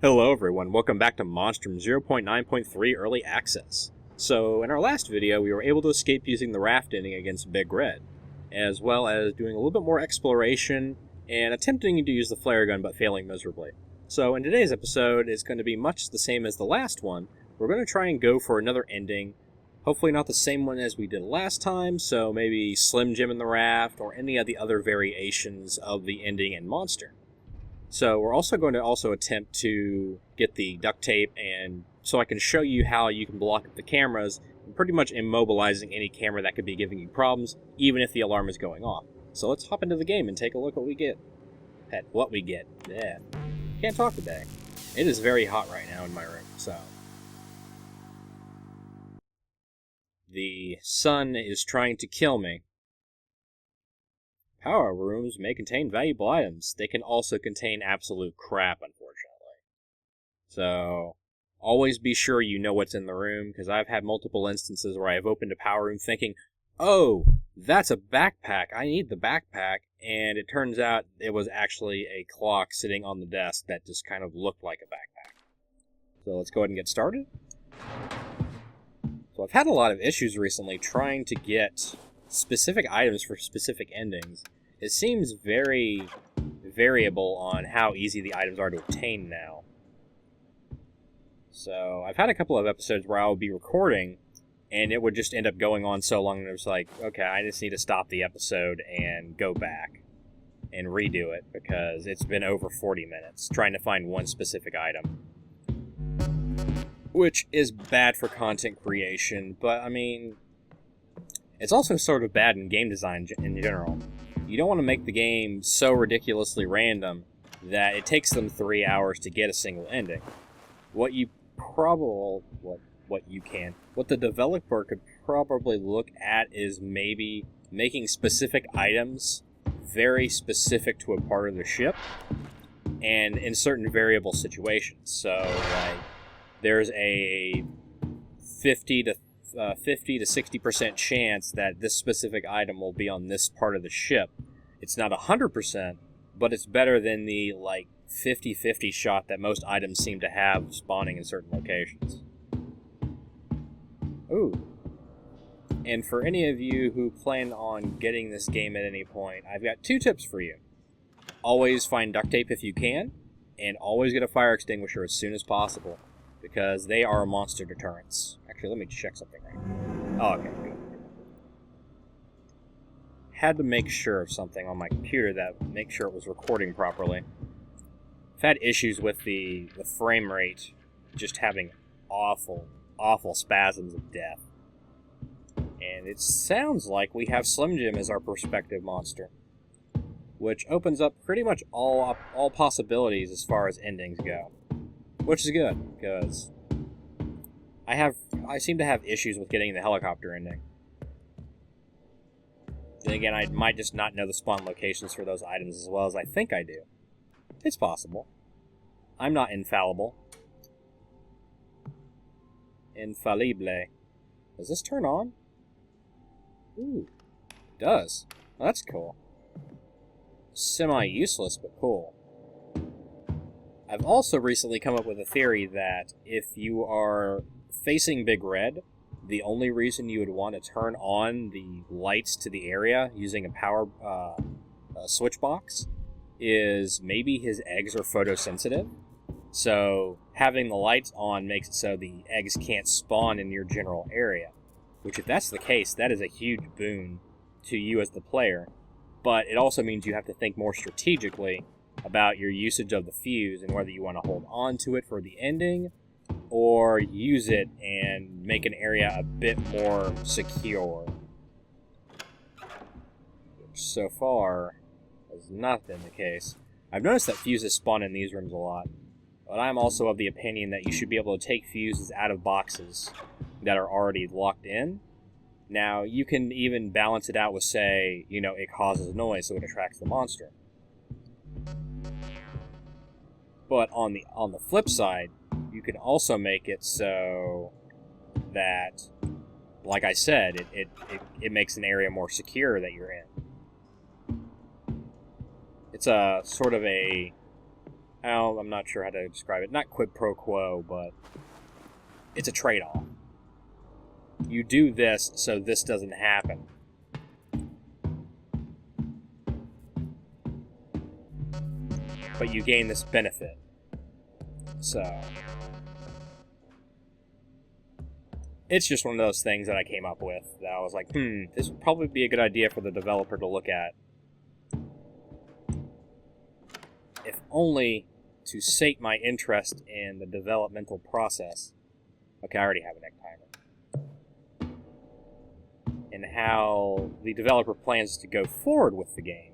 Hello everyone, welcome back to Monstrum 0.9.3 Early Access. So, in our last video, we were able to escape using the Raft ending against Big Red, as well as doing a little bit more exploration and attempting to use the flare gun but failing miserably. So, in today's episode, it's going to be much the same as the last one. We're going to try and go for another ending, hopefully not the same one as we did last time, so maybe Slim Jim in the Raft or any of the other variations of the ending in Monster. So we're also going to attempt to get the duct tape, and so I can show you how you can block up the cameras, pretty much immobilizing any camera that could be giving you problems, even if the alarm is going off. So let's hop into the game and take a look at what we get. Yeah. Can't talk today. It is very hot right now in my room, so. The sun is trying to kill me. Power rooms may contain valuable items. They can also contain absolute crap, unfortunately. So, always be sure you know what's in the room, because I've had multiple instances where I've opened a power room thinking, oh, that's a backpack, I need the backpack, and it turns out it was actually a clock sitting on the desk that just kind of looked like a backpack. So let's go ahead and get started. So I've had a lot of issues recently trying to get specific items for specific endings. It seems very variable on how easy the items are to obtain now. So I've had a couple of episodes where I would be recording and it would just end up going on so long that it was like, okay, I just need to stop the episode and go back and redo it because it's been over 40 minutes trying to find one specific item. Which is bad for content creation, but I mean, it's also sort of bad in game design in general. You don't want to make the game so ridiculously random that it takes them 3 hours to get a single ending. What the developer could probably look at is maybe making specific items very specific to a part of the ship and in certain variable situations. So, like, there's a 50 to 60% chance that this specific item will be on this part of the ship. It's not 100%, but it's better than the, 50-50 shot that most items seem to have spawning in certain locations. Ooh. And for any of you who plan on getting this game at any point, I've got 2 tips for you. Always find duct tape if you can, and always get a fire extinguisher as soon as possible, because they are monster deterrents. Actually, let me check something right now. Oh, okay, good. Had to make sure of something on my computer make sure it was recording properly. I've had issues with the frame rate just having awful spasms of death. And it sounds like we have Slim Jim as our perspective monster, which opens up pretty much all possibilities as far as endings go. Which is good, because I seem to have issues with getting the helicopter ending. Then again, I might just not know the spawn locations for those items as well as I think I do. It's possible. I'm not infallible. Infallible. Does this turn on? Ooh, it does. Well, that's cool. Semi-useless, but cool. I've also recently come up with a theory that if you are facing Big Red, the only reason you would want to turn on the lights to the area using a power switch box is maybe his eggs are photosensitive. So having the lights on makes it so the eggs can't spawn in your general area. Which, if that's the case, that is a huge boon to you as the player. But it also means you have to think more strategically about your usage of the fuse and whether you want to hold on to it for the ending or use it and make an area a bit more secure. Which so far has not been the case. I've noticed that fuses spawn in these rooms a lot, but I'm also of the opinion that you should be able to take fuses out of boxes that are already locked in. Now, you can even balance it out with, say, it causes noise so it attracts the monster. But on the flip side, you can also make it so that, like I said, it makes an area more secure that you're in. It's a sort of a I'm not sure how to describe it. Not quid pro quo, but it's a trade-off. You do this so this doesn't happen. But you gain this benefit. So it's just one of those things that I came up with that I was like, this would probably be a good idea for the developer to look at. If only to sate my interest in the developmental process. Okay, I already have an egg timer. And how the developer plans to go forward with the game,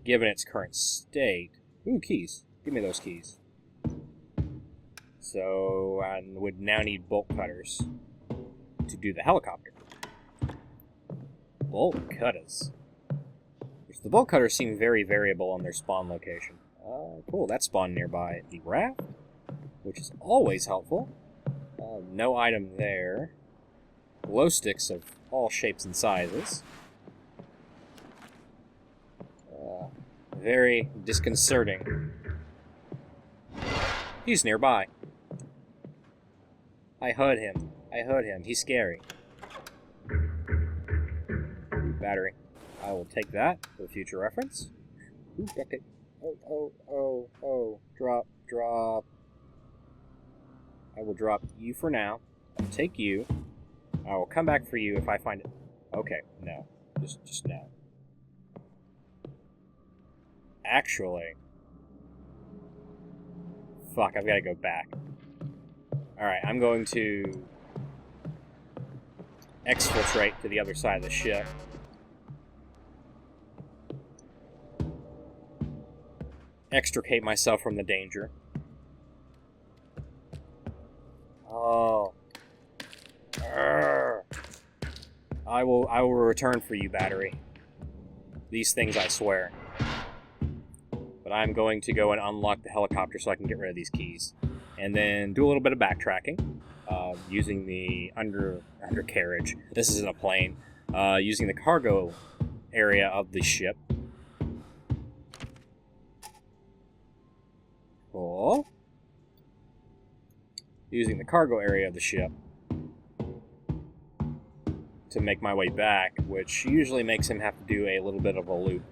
given its current state. Ooh, keys. Give me those keys. So I would now need bolt cutters to do the helicopter. Bolt cutters. Which the bolt cutters seem very variable on their spawn location. Cool, that spawned nearby the Raft, which is always helpful. No item there. Glow sticks of all shapes and sizes. Very disconcerting. He's nearby. I heard him. He's scary. Battery. I will take that for future reference. Ooh, duct tape. Oh. Drop. I will drop you for now. I'll take you. I will come back for you if I find it. Okay, no. Just no. Actually. Fuck, I've got to go back. Alright, I'm going to exfiltrate to the other side of the ship. Extricate myself from the danger. Oh. Urgh. I will return for you, battery. These things, I swear. But I'm going to go and unlock the helicopter so I can get rid of these keys. And then do a little bit of backtracking. Using the undercarriage. This isn't a plane. Using the cargo area of the ship. Cool. Using the cargo area of the ship to make my way back, which usually makes him have to do a little bit of a loop.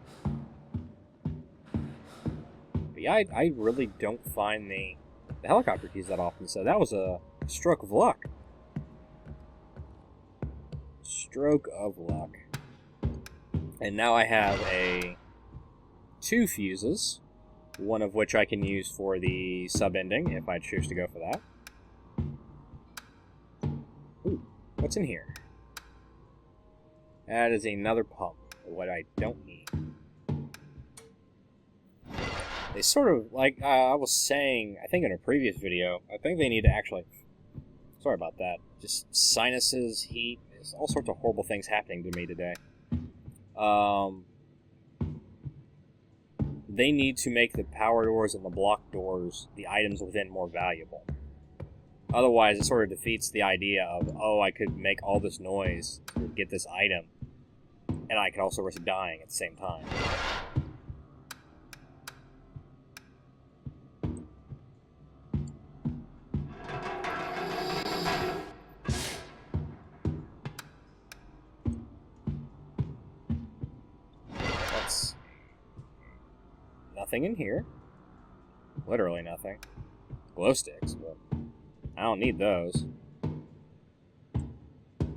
But yeah, I really don't find the helicopter keys that often, so that was a stroke of luck. Stroke of luck. And now I have 2 fuses, one of which I can use for the sub-ending, if I choose to go for that. Ooh, what's in here? That is another pump, what I don't need. They sort of, like I was saying, I think in a previous video, I think they need to actually... Sorry about that. Just sinuses, heat, there's all sorts of horrible things happening to me today. They need to make the power doors and the block doors, the items within, more valuable. Otherwise, it sort of defeats the idea of, oh, I could make all this noise to get this item, and I could also risk dying at the same time. That's nothing in here. Literally nothing. Glow sticks, but I don't need those.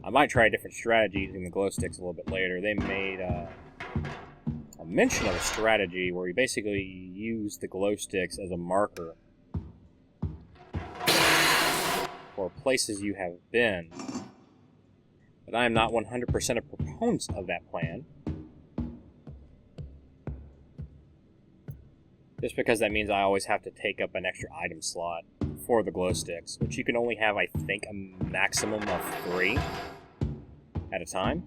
I might try a different strategy using the glow sticks a little bit later. They made a mention of a strategy where you basically use the glow sticks as a marker for places you have been. But I am not 100% a proponent of that plan. Just because that means I always have to take up an extra item slot for the glow sticks, which you can only have, I think, a maximum of 3 at a time.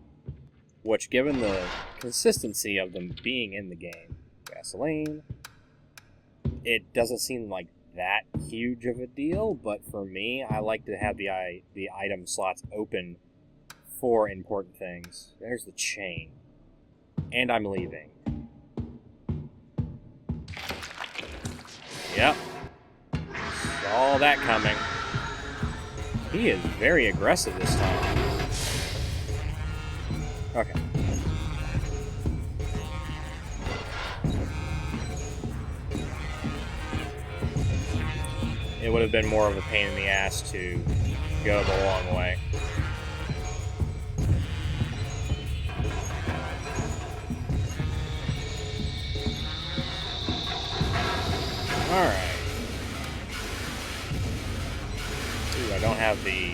Which, given the consistency of them being in the game, gasoline, it doesn't seem like that huge of a deal, but for me, I like to have the item slots open for important things. There's the chain. And I'm leaving. Yep. Saw that coming. He is very aggressive this time. Okay. It would have been more of a pain in the ass to go the long way. Alright. Ooh, I don't have the...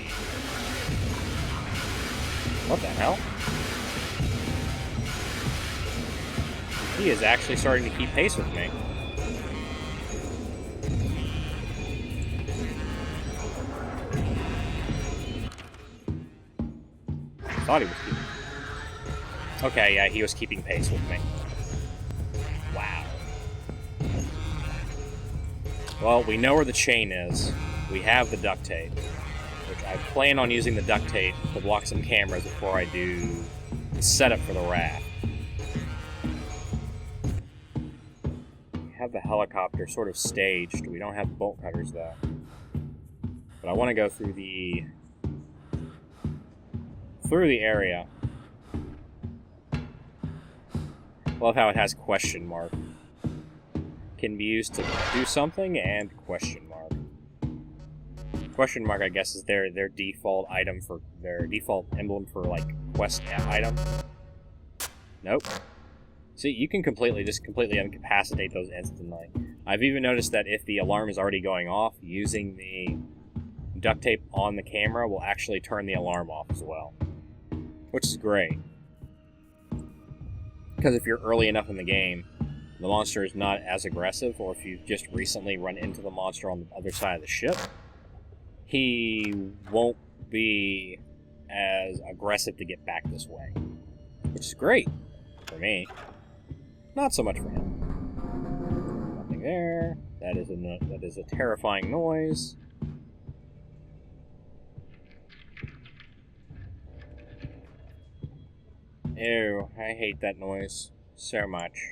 What the hell? He is actually starting to keep pace with me. I thought he was keeping... Okay, yeah, he was keeping pace with me. Wow. Well, we know where the chain is. We have the duct tape, which I plan on using the duct tape to block some cameras before I do the setup for the raft. We have the helicopter sort of staged. We don't have bolt cutters, though. But I want to go through the area. Love how it has question mark. Can be used to do something and question mark. Question mark, I guess, is their default item for their default emblem for like quest item. Nope. See, you can completely incapacitate those instantly. I've even noticed that if the alarm is already going off, using the duct tape on the camera will actually turn the alarm off as well, which is great. Because if you're early enough in the game, the monster is not as aggressive, or if you've just recently run into the monster on the other side of the ship, he won't be as aggressive to get back this way. Which is great for me. Not so much for him. Nothing there. That is a terrifying noise. Ew, I hate that noise so much.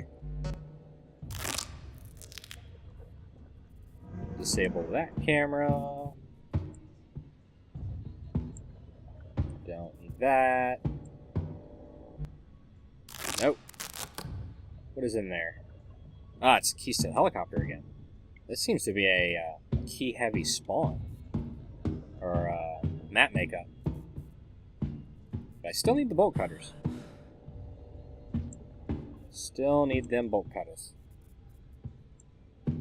Disable that camera. Don't need that. Nope. What is in there? Ah, it's keys to the helicopter again. This seems to be a key-heavy spawn. Or map makeup. But I still need the bolt cutters. Still need them bolt cutters.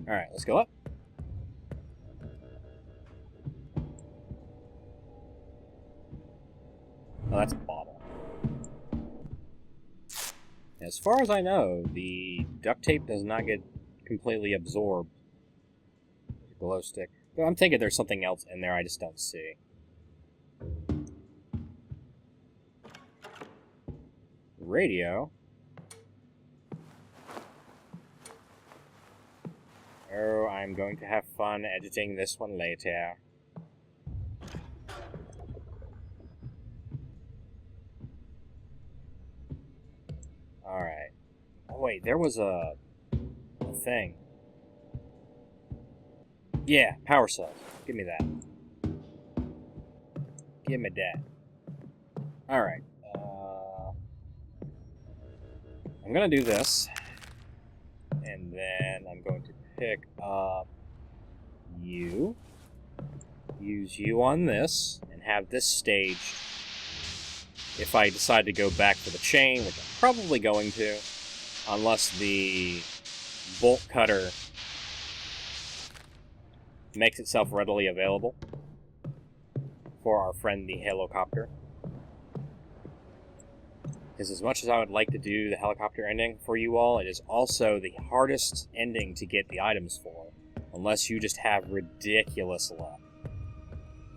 Alright, let's go up. Oh, that's a bottle. As far as I know, the duct tape does not get completely absorbed. Glow stick. But I'm thinking there's something else in there I just don't see. Radio. Oh, I'm going to have fun editing this one later. Alright. Oh wait, there was a thing. Yeah, power cells. Give me that. Give me that. Alright. I'm gonna do this. And then I'm going to pick up you. Use you on this. And have this staged. If I decide to go back for the chain, which I'm probably going to, unless the bolt cutter makes itself readily available for our friend the helicopter. Because as much as I would like to do the helicopter ending for you all, it is also the hardest ending to get the items for, unless you just have ridiculous luck.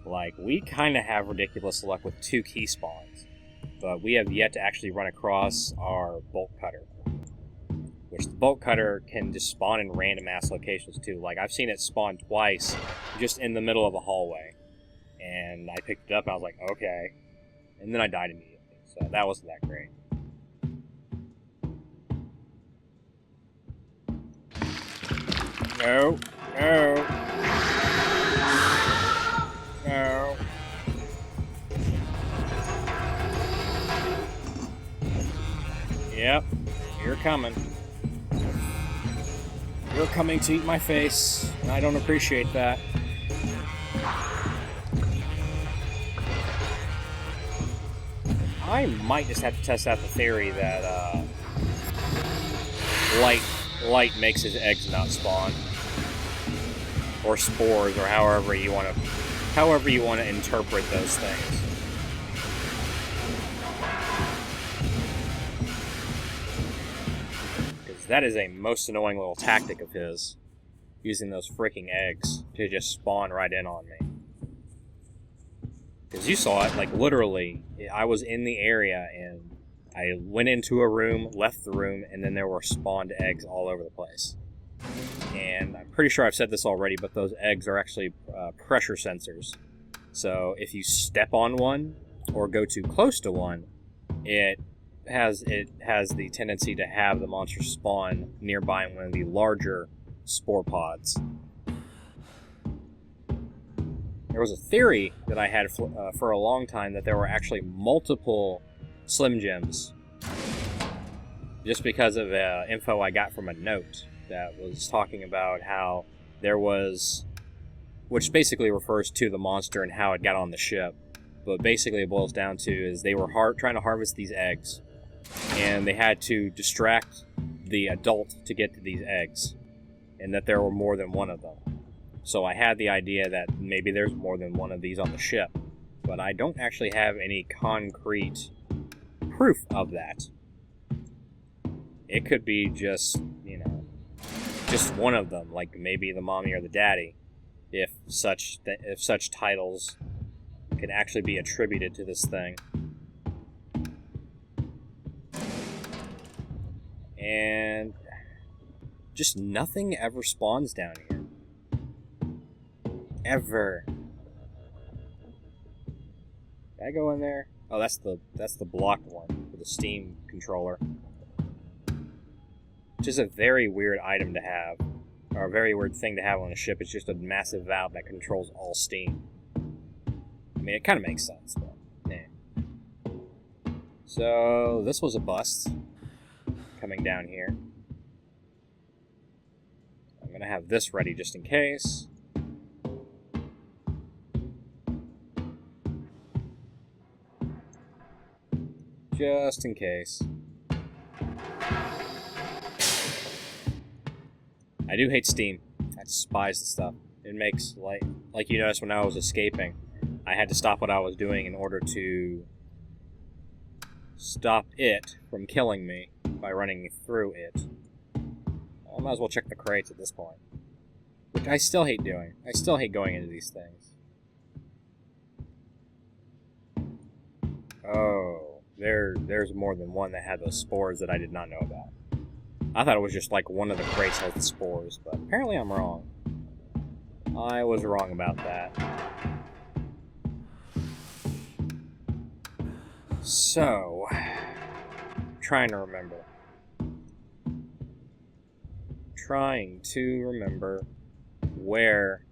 Like, we kind of have ridiculous luck with 2 key spawns. But we have yet to actually run across our bolt cutter. Which the bolt cutter can just spawn in random ass locations too. Like, I've seen it spawn twice just in the middle of a hallway. And I picked it up and I was like, okay. And then I died immediately. So that wasn't that great. No. No. No. Yep. You're coming. You're coming to eat my face, and I don't appreciate that. I might just have to test out the theory that light makes his eggs not spawn, or spores, or however you want to interpret those things. Because that is a most annoying little tactic of his, using those freaking eggs to just spawn right in on me. Because you saw it, like, literally, I was in the area, and I went into a room, left the room, and then there were spawned eggs all over the place. And I'm pretty sure I've said this already, but those eggs are actually pressure sensors. So if you step on one, or go too close to one, it has the tendency to have the monster spawn nearby one of the larger spore pods. There was a theory that I had for a long time that there were actually multiple Slim Jims, just because of info I got from a note that was talking about how there was, which basically refers to the monster and how it got on the ship, but basically it boils down to is they were trying to harvest these eggs, and they had to distract the adult to get to these eggs, and that there were more than one of them. So I had the idea that maybe there's more than one of these on the ship, but I don't actually have any concrete proof of that. It could be just, just one of them, like maybe the mommy or the daddy, if such titles can actually be attributed to this thing. And just nothing ever spawns down here. Ever. Can I go in there? Oh, that's the blocked one for the Steam controller. Which is a very weird item to have, or a very weird thing to have on a ship. It's just a massive valve that controls all steam. I mean, it kind of makes sense, but nah. So this was a bust coming down here. I'm gonna have this ready just in case. Just in case. I do hate steam. I despise the stuff. It makes, like you noticed when I was escaping, I had to stop what I was doing in order to stop it from killing me by running through it. I might as well check the crates at this point. Which I still hate doing. I still hate going into these things. Oh. There's more than one that had those spores that I did not know about. I thought it was just like one of the crates has the spores, but apparently I'm wrong. I was wrong about that. So, trying to remember where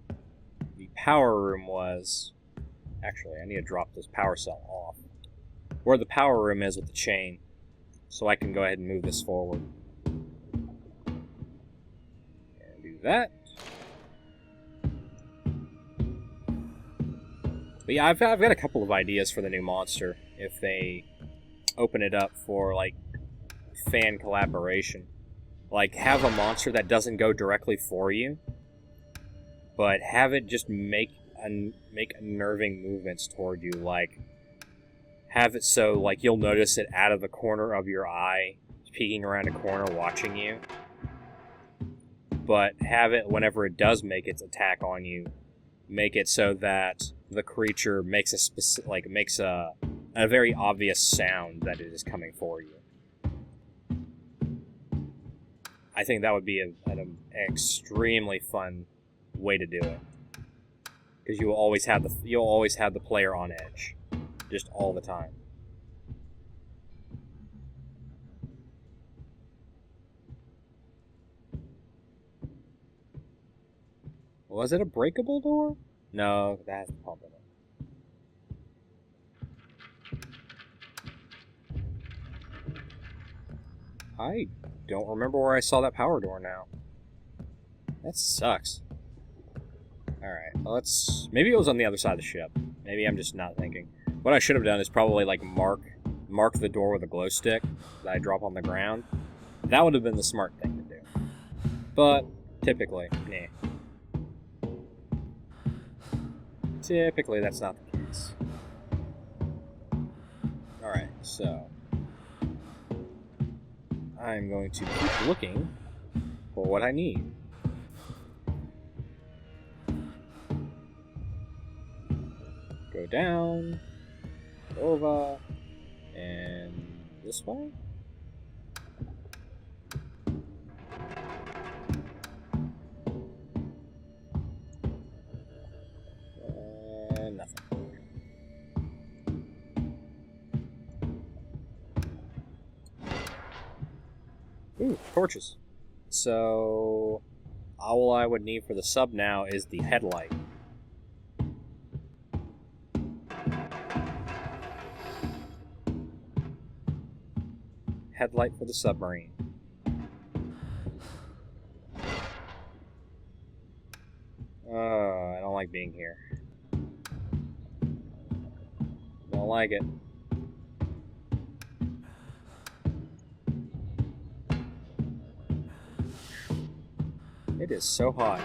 the power room was. Actually, I need to drop this power cell off. Where the power room is with the chain, so I can go ahead and move this forward. And do that. But yeah, I've got a couple of ideas for the new monster if they open it up for, like, fan collaboration. Like, have a monster that doesn't go directly for you, but have it just make unnerving movements toward you, like, have it so, like, you'll notice it out of the corner of your eye, peeking around a corner, watching you. But have it, whenever it does make its attack on you, make it so that the creature makes a very obvious sound that it is coming for you. I think that would be an extremely fun way to do it, because you'll always have the player on edge. Just all the time. Was it a breakable door? No, that has the pump in it. I don't remember where I saw that power door now. That sucks. Alright, well, maybe it was on the other side of the ship. Maybe I'm just not thinking. What I should have done is probably, like, mark the door with a glow stick that I drop on the ground. That would have been the smart thing to do. But, typically, nah. Typically, that's not the case. Alright, so I'm going to keep looking for what I need. Go down, over, and this way? Nothing. Ooh, torches. So, all I would need for the sub now is the headlight. Headlight for the submarine. I don't like being here. Don't like it. It is so hot.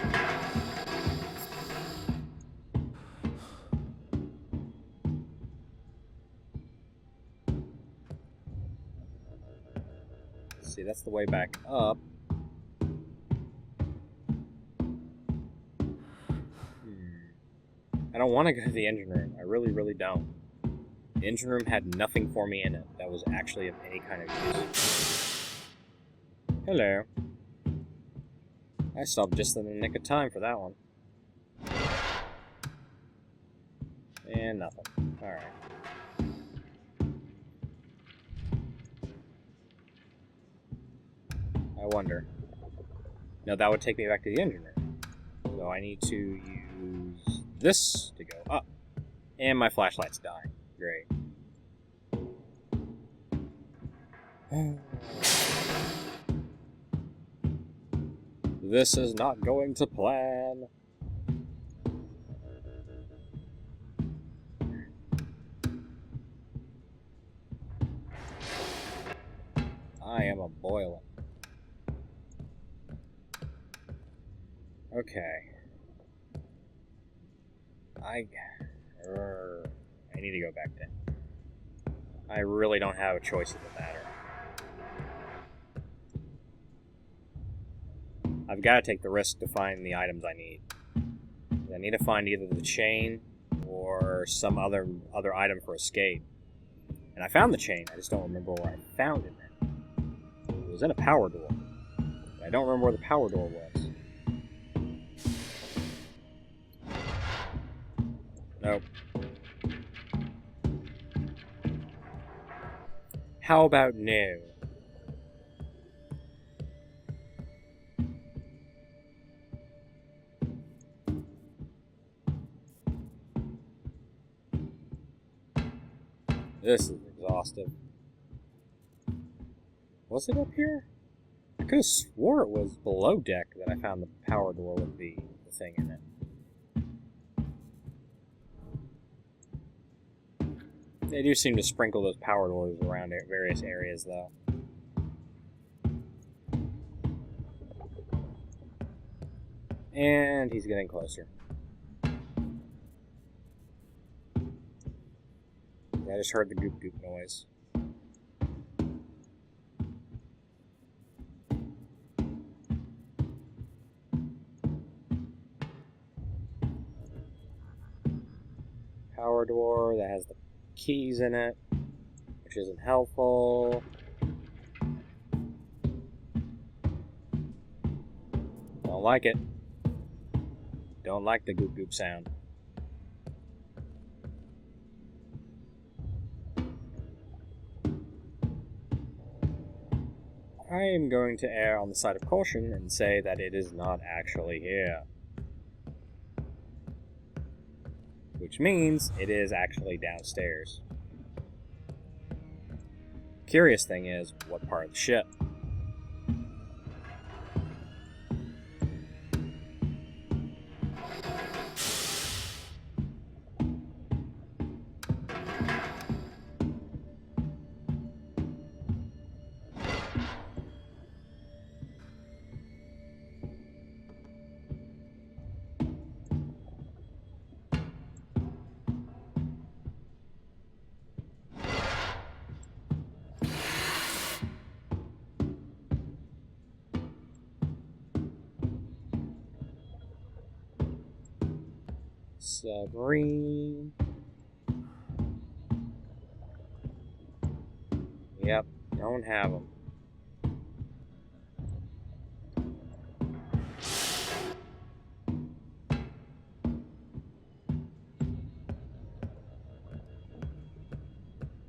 See, that's the way back up. I don't want to go to the engine room. I really, really don't. The engine room had nothing for me in it that was actually of any kind of use. Hello. I stopped just in the nick of time for that one. And nothing. Alright. I wonder. No, that would take me back to the engine room. So I need to use this to go up. And my flashlight's dying. Great. This is not going to plan. I am a boiling. Okay. I need to go back down. I really don't have a choice in the matter. I've got to take the risk to find the items I need. I need to find either the chain or some other item for escape. And I found the chain, I just don't remember where I found it. It was in a power door. But I don't remember where the power door was. Nope. How about no? This is exhaustive. Was it up here? I could have swore it was below deck that I found the power door with the thing in it. They do seem to sprinkle those power doors around various areas, though. And he's getting closer. I just heard the goop goop noise. Power door that has the keys in it, which isn't helpful. Don't like it. Don't like the goop goop sound. I am going to err on the side of caution and say that it is not actually here. which means it is actually downstairs. Curious thing is, what part of the ship? Submarine. Yep, don't have them.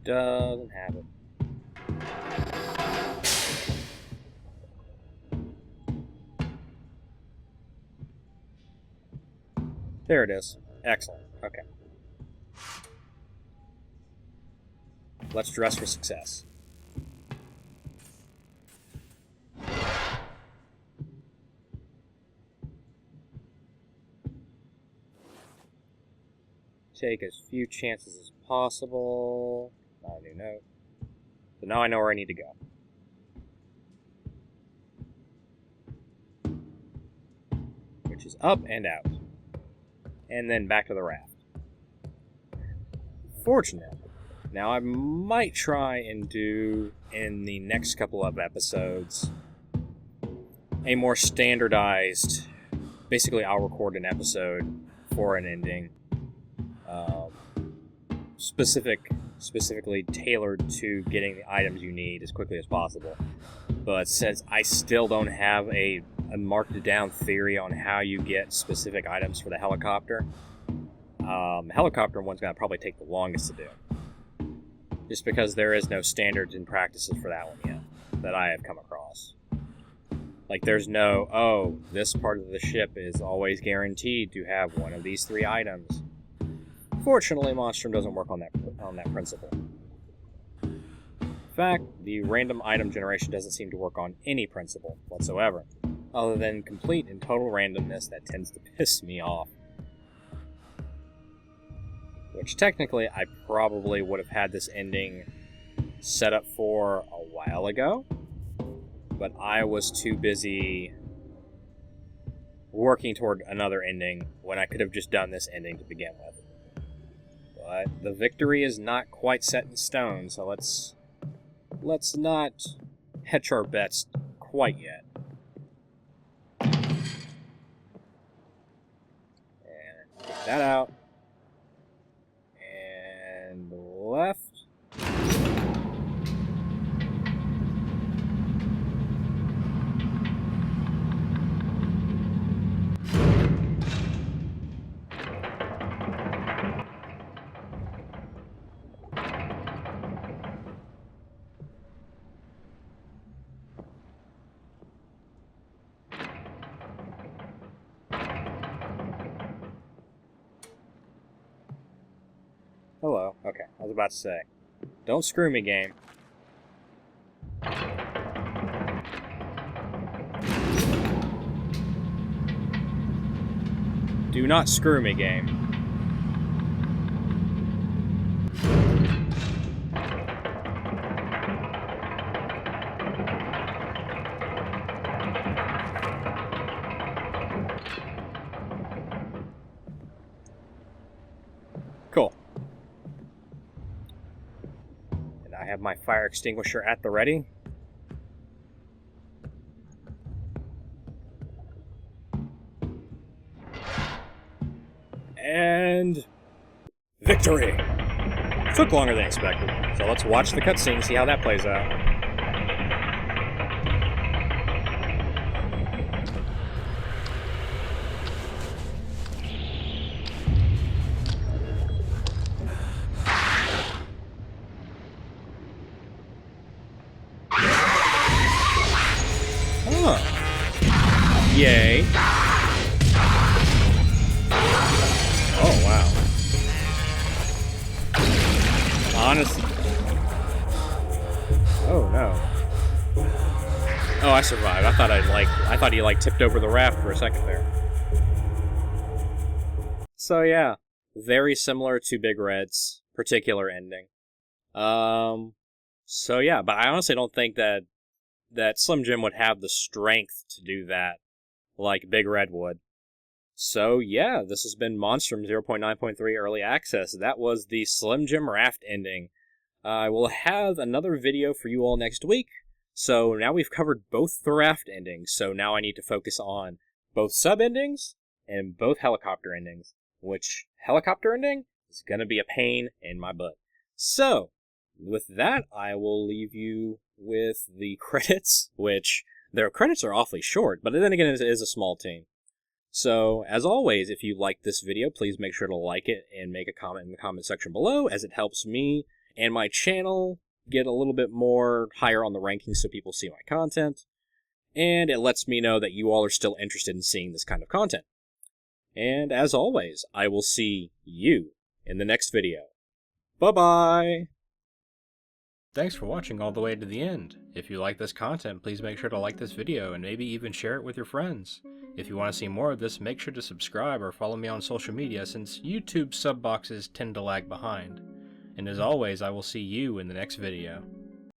Doesn't have it. There it is. Excellent. Okay. Let's dress for success. Take as few chances as possible. Not a new note. So now I know where I need to go. Which is up and out. And then back to the raft. Fortunate. Now I might try and do, in the next couple of episodes, a more standardized, basically I'll record an episode for an ending, specifically tailored to getting the items you need as quickly as possible. But since I still don't have a marked down theory on how you get specific items for the helicopter, helicopter one's going to probably take the longest to do. Just because there is no standards and practices for that one yet that I have come across. Like there's no, oh, this part of the ship is always guaranteed to have one of these 3 items. Fortunately, Monstrum doesn't work on that principle. In fact, the random item generation doesn't seem to work on any principle whatsoever, other than complete and total randomness that tends to piss me off. Which technically, I probably would have had this ending set up for a while ago, but I was too busy working toward another ending when I could have just done this ending to begin with. But the victory is not quite set in stone, so let's not hedge our bets quite yet. And take that out. And left. Hello. Okay, I was about to say. Don't screw me, game. Do not screw me, game. Cool. And I have my fire extinguisher at the ready. And victory! Took longer than expected, so let's watch the cutscene and see how that plays out. Huh. Yay. Oh, wow. honestly... Oh, no. Oh, I survived. I thought he, like, tipped over the raft for a second there. So, yeah. Very similar to Big Red's particular ending. So, yeah. But I honestly don't think that Slim Jim would have the strength to do that like Big Red would. So, yeah, this has been Monstrum 0.9.3 Early Access. That was the Slim Jim Raft ending. I will have another video for you all next week. So now we've covered both the Raft endings, so now I need to focus on both sub-endings and both helicopter endings, which helicopter ending is going to be a pain in my butt. So, with that, I will leave you with the credits, which their credits are awfully short, but then again, it is a small team. So, as always, if you liked this video, please make sure to like it and make a comment in the comment section below, as it helps me and my channel get a little bit more higher on the rankings so people see my content, and it lets me know that you all are still interested in seeing this kind of content. And as always, I will see you in the next video. Bye-bye! Thanks for watching all the way to the end. If you like this content, please make sure to like this video and maybe even share it with your friends. If you want to see more of this, make sure to subscribe or follow me on social media, since YouTube sub boxes tend to lag behind. And as always, I will see you in the next video.